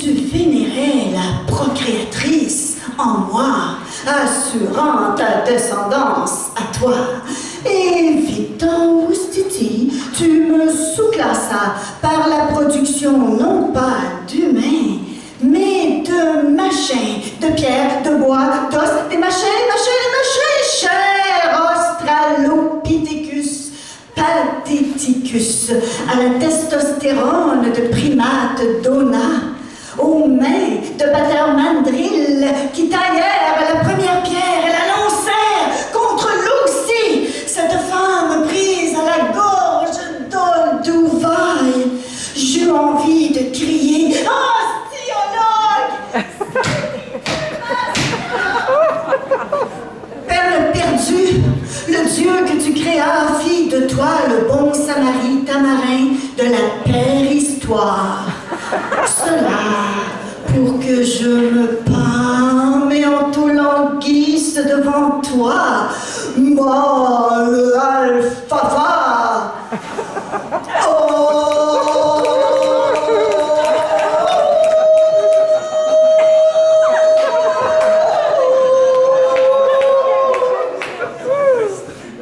tu vénérais la procréatrice en moi, assurant ta descendance à toi. Et Victor Oustiti, tu me sous-classas par la production non pas d'humains, mais de machins, de pierre, de bois, d'os, des machins, cher Australopithecus, Patheticus, à la testostérone de primate Donna, aux mains de pater mandrill qui taillèrent la première pierre et la lancèrent contre Lucy, cette femme prise à la gorge d'Olduvai. J'eus envie de crier « Oh, sciologue !» Peine perdue, le Dieu que tu créas fit de toi le bon Samaritain marin de la père-histoire. Cela pour que je me pâme et languisse devant toi, molle alfafa.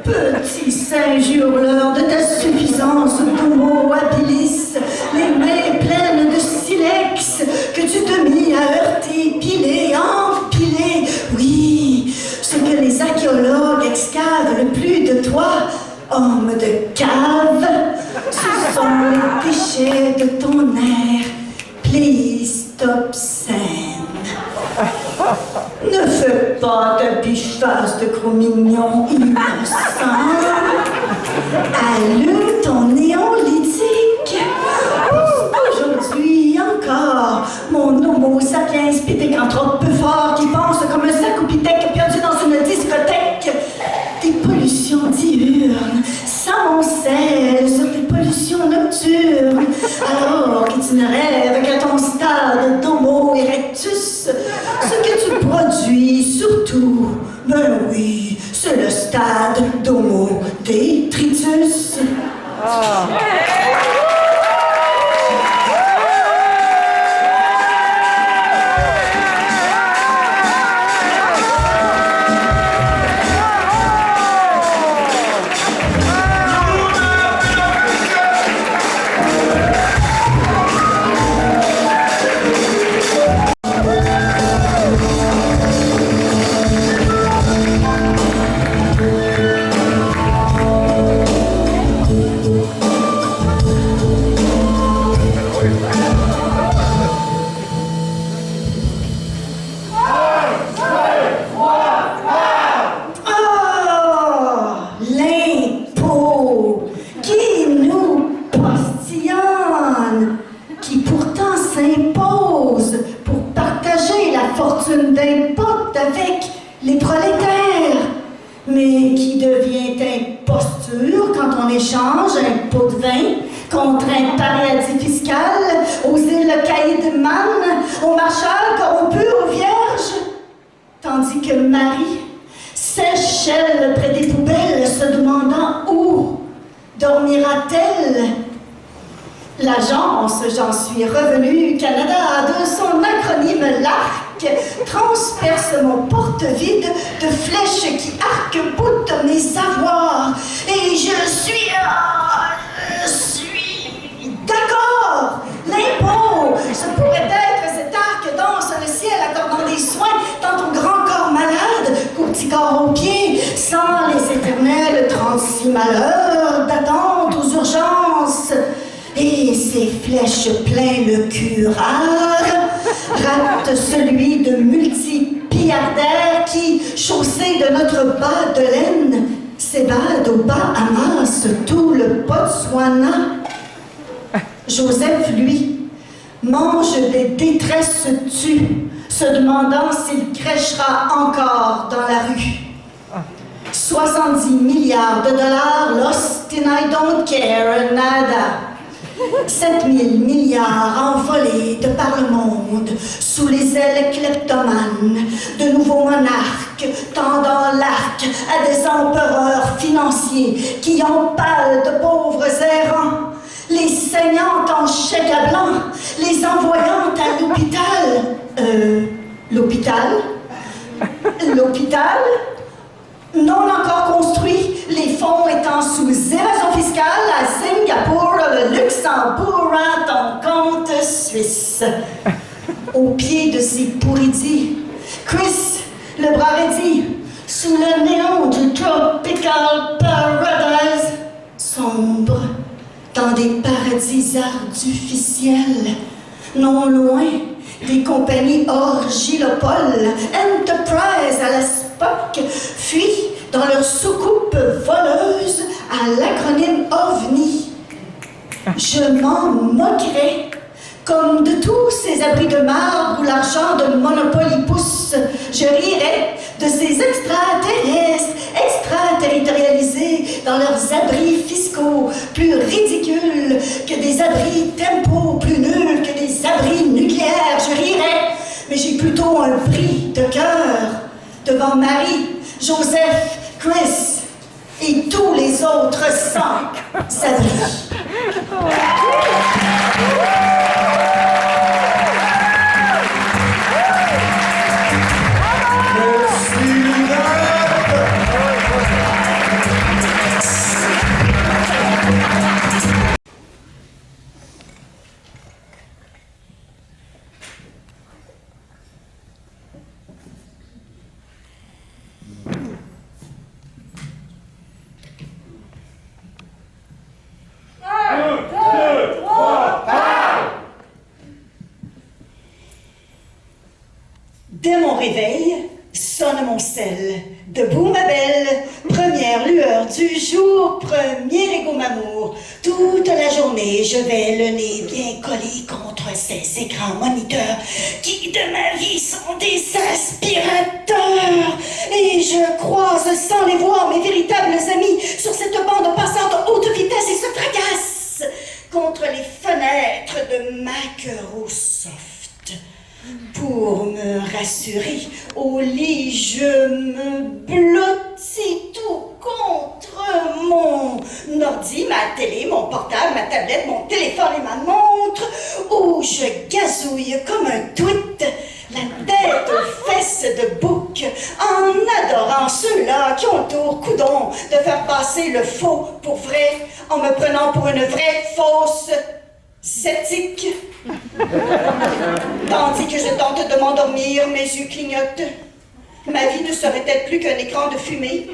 Petit singe hurleur de ta suffisance d'homo habilis, les mains pleines de silex que tu te mis à heurter, piler, empiler. Oui, ce que les archéologues excavent le plus de toi, homme de cave, ce sont les déchets de ton air pléistocène. Ne fais pas ta biche-face de gros mignon innocent. Allume ton néolithique. Aujourd'hui encore, mon homo sapiens pithécanthrope peu fort qui pense comme un sacopithèque perdu dans une discothèque. Des pollutions diurnes s'amoncellent sur des pollutions nocturnes, alors que tu ne rêves qu'à ton stade d'homo erectus. Ce que tu produis surtout, ben oui, c'est le stade d'homo détritus. J'en suis revenu Canada de son acronyme LARC transperce mon porte-vide de flèches qui arc-boutent mes avoirs et je suis d'accord. L'impôt, ce pourrait être cet arc danse le ciel accordant des soins dans ton grand corps malade qu'au petit corps aux pieds sans les éternels 36 malheurs d'attente aux urgences. Et ces flèches plein le curare rate celui de multipilliardaires qui, chaussé de notre bas de laine, s'évade au bas amasse tout le Botswana. Joseph, lui, mange des détresses tues, se demandant s'il crèchera encore dans la rue. 70 milliards de dollars lost and I don't care, nada. 7 000 milliards envolés de par le monde, sous les ailes kleptomanes, de nouveaux monarques tendant l'arc à des empereurs financiers qui empalent de pauvres errants, les saignant en chèque à blanc, les envoyant à L'hôpital, non encore construit, les fonds étant sous évasion fiscale à Singapour, le Luxembourg rend ton compte suisse. Au pied de ces pourridis, Chris, le bras raidi, sous le néon du Tropical Paradise, sombre dans des paradis artificiels, non loin des compagnies orgilopoles, Enterprise à la Spock, fuient dans leur soucoupe voleuse à l'acronyme OVNI. Je m'en moquerai, comme de tous ces abris de marbre où l'argent de Monopoly pousse. Je rirai de ces extraterrestres, extraterritorialisés dans leurs abris fiscaux, plus ridicules que des abris tempo, plus nuls que des abris nucléaires. Je rirai, mais j'ai plutôt un prix de cœur devant Marie, Joseph, Chris et tous les autres sans abris. Dès mon réveil, sonne mon sel. Debout ma belle, première lueur du jour, premier égo m'amour. Toute la journée, je vais le nez bien collé contre ces écrans moniteurs qui de ma vie sont des aspirateurs. Et je croise sans les voir mes véritables amis sur cette bande passante haute vitesse et se fracasse contre les fenêtres de Microsoft. Pour me rassurer, au lit, je me blottis tout contre mon ordi, ma télé, mon portable, ma tablette, mon téléphone et ma montre, où je gazouille comme un tweet, la tête aux fesses de bouc, en adorant ceux-là qui ont au coudon de faire passer le faux pour vrai, en me prenant pour une vraie fausse sceptique. Tandis que je tente de m'endormir, mes yeux clignotent. Ma vie ne serait être plus qu'un écran de fumée.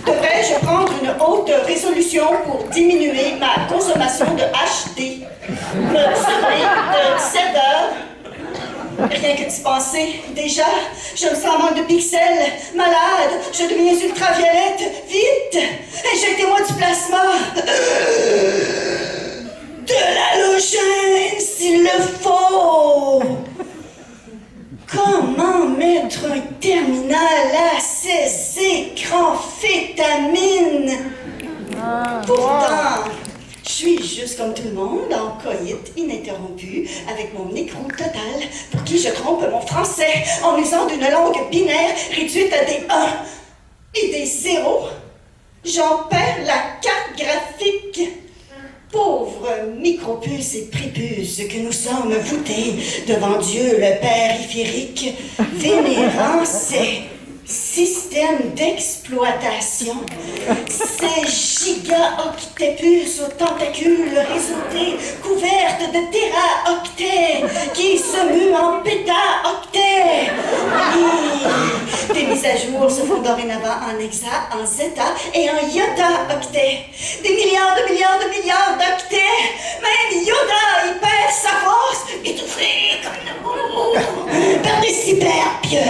Devrais-je prendre une haute résolution pour diminuer ma consommation de HD? Me lever de 7 heures? Rien que d'y penser. Déjà, je me sens en manque de pixels. Malade, je deviens ultraviolette. Vite! Injectez-moi du plasma. De l'halogène, s'il le faut. Comment mettre un terminal à ces écrans fétamines? Pourtant, je suis juste comme tout le monde, en coït ininterrompu, avec mon écrou total, pour qui je trompe mon français en usant d'une langue binaire réduite à des 1 et des 0. J'en perds la carte graphique. Pauvres micropuces et prépuces que nous sommes voûtés devant Dieu le Père ethérique, vénérant ces systèmes d'exploitation, ces gigaoctépuces aux tentacules réseautés, couvertes de téraoctets, qui se muent en pétaoctets. Oui, des mises à jour se font dorénavant en hexa, en zeta et en yotta-octets. Des milliards d'octets. Même Yoda y perd sa force, étouffé comme une boue par des cyberpieuvres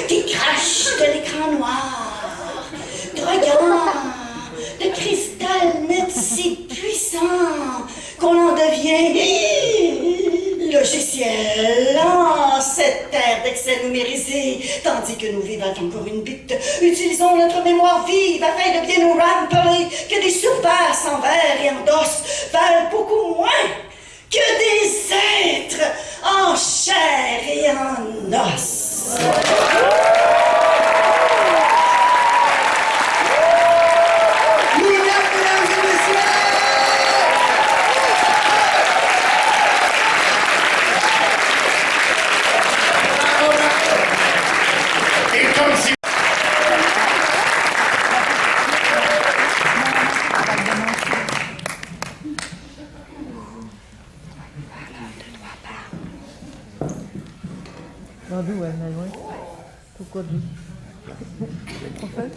qui crachent de l'écran noir, droguant de cristal net si puissant qu'on en devient logiciel en cette ère d'excès numérisé, tandis que nous vivons encore une bite. Utilisons notre mémoire vive afin de bien nous rappeler que des surfaces en verre et en os valent beaucoup moins que des êtres en chair et en os. Non, d'où, ouais, mais ouais. Pourquoi d'où? En fait.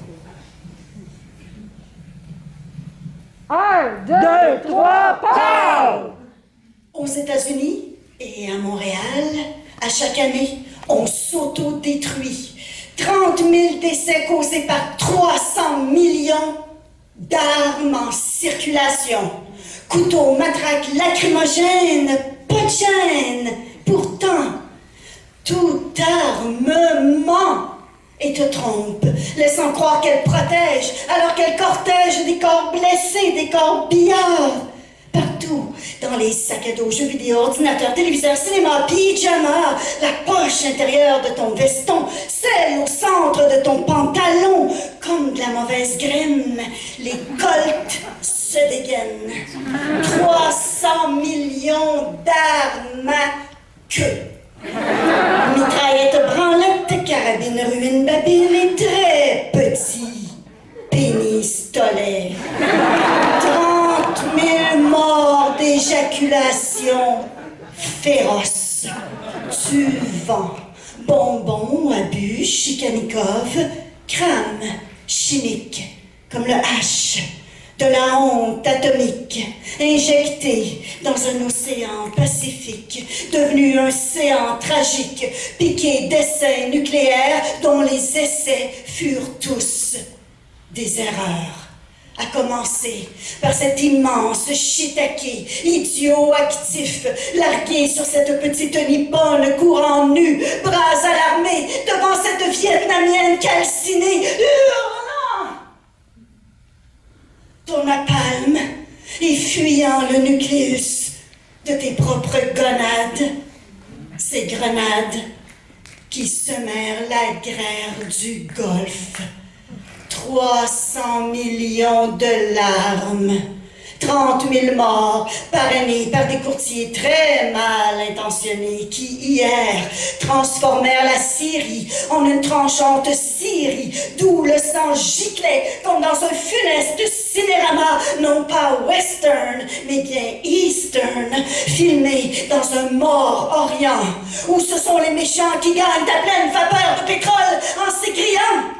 1, 2, 3, pow! Aux États-Unis et à Montréal, à chaque année, on s'auto-détruit. 30 000 décès causés par 300 millions d'armes en circulation. Couteaux, matraques, lacrymogènes, pas de chaîne. Pourtant, tout armement et te trompe, laissant croire qu'elle protège, alors qu'elle cortège des corps blessés, des corps billards. Partout, dans les sacs à dos, jeux vidéo, ordinateurs, téléviseurs, cinéma, pyjama, la poche intérieure de ton veston, celle au centre de ton pantalon, comme de la mauvaise graine, les coltes se dégainent. 300 millions d'armes à queue. Mitraillette branlette, carabine ruine, babine et très petit pénistolet. 30 000 morts d'éjaculation féroce. Du vent, bonbons, abus, chicanikov, crame, chimique, comme le H. De la honte atomique, injectée dans un océan pacifique, devenu un séant tragique, piqué d'essais nucléaires dont les essais furent tous des erreurs. À commencer par cet immense shiitake, idiot actif, largué sur cette petite nippone courant nu, bras alarmés devant cette vietnamienne calcinée, hurlant ton napalm et fuyant le nucléus de tes propres gonades, ces grenades qui semèrent la guerre du Golfe. 300 millions de larmes, 30 000 morts parrainés par des courtiers très mal intentionnés qui, hier, transformèrent la Syrie en une tranchante Syrie, d'où le sang giclait comme dans un funeste cinérama, non pas western, mais bien eastern, filmé dans un Mort-Orient, où ce sont les méchants qui gagnent à pleine vapeur de pétrole en s'écriant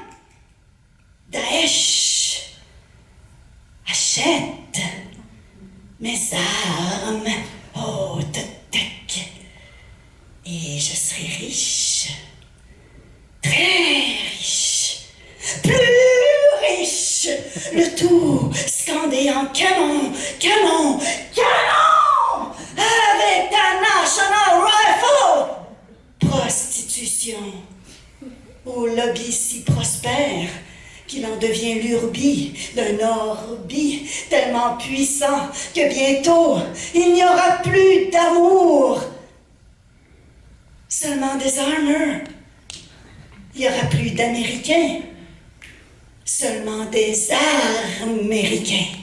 Daesh achète mes armes haute tech et je serai riche, très riche, plus riche, le tout scandé en canon, canon, canon, avec ta National Rifle, prostitution, au lobby si prospère qu'il en devient l'urbi d'un orbi tellement puissant que bientôt, il n'y aura plus d'amour. Seulement des armeurs. Il n'y aura plus d'Américains. Seulement des Américains.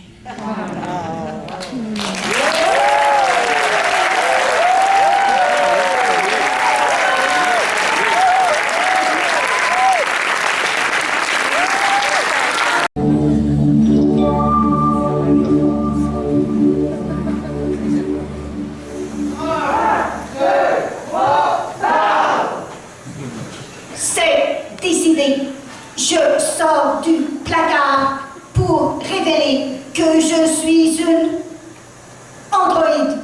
Je sors du placard pour révéler que je suis une androïde.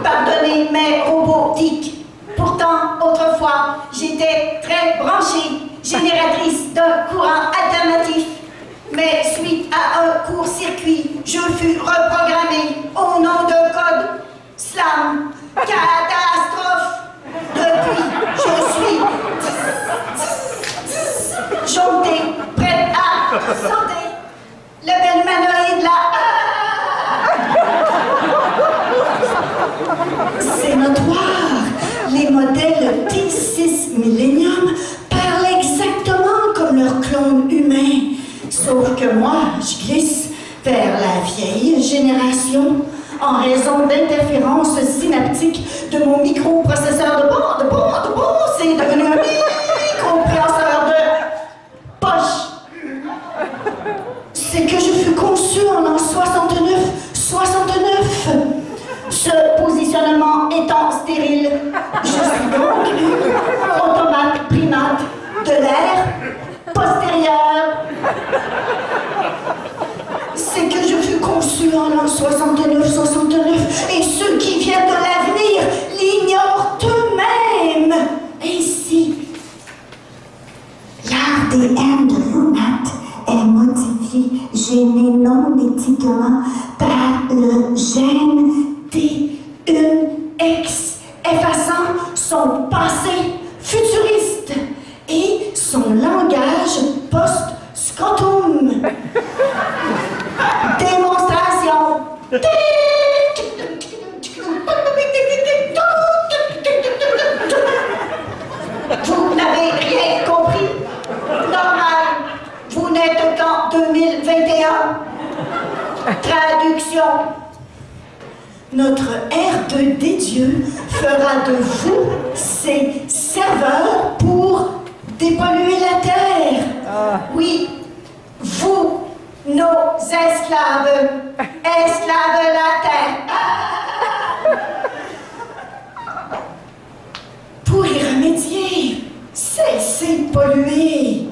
Pardonnez mes robotiques. Pourtant, autrefois, j'étais très branchée, génératrice d'un courant alternatif. Mais suite à un court-circuit, je fus reprogrammée au nom d'un code slam. Catastrophe. Depuis, je suis jantée, prête à sauter. Le bel humanoïde là. C'est notoire. Les modèles T6 Millennium parlent exactement comme leurs clones humains. Sauf que moi, je glisse vers la vieille génération en raison d'interférences synaptiques de mon microprocesseur de bord, c'est devenu un micropréhenseur de poche. C'est que je fus conçu en l'an 69, ce positionnement étant Je suis donc une automate primate de l'ère postérieure. C'est que je fus conçu en l'an 69, et ceux qui viennent de l'avenir l'ignorent eux-mêmes. Ainsi, l'ADN de l'ONAT est modifié génénométiquement par le gène D1X, effaçant son passé futuriste et son langage post-scrotum. Démonstration. Vous n'avez rien compris. Normal. Vous n'êtes qu'en 2021. Traduction. Notre R2 des dieux fera de vous ses serveurs pour dépolluer la terre. Oui, vous, nos esclaves, esclaves de la terre. Pour y remédier, cessez de polluer.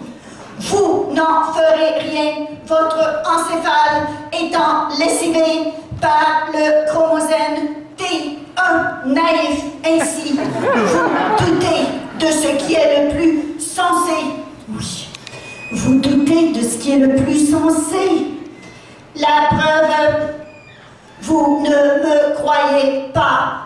Vous n'en ferez rien, votre encéphale étant lessivé par le chromosome T1 naïf. Ainsi, vous doutez de ce qui est le plus sensé. Oui, vous doutez de ce qui est le plus sensé. La preuve, vous ne me croyez pas.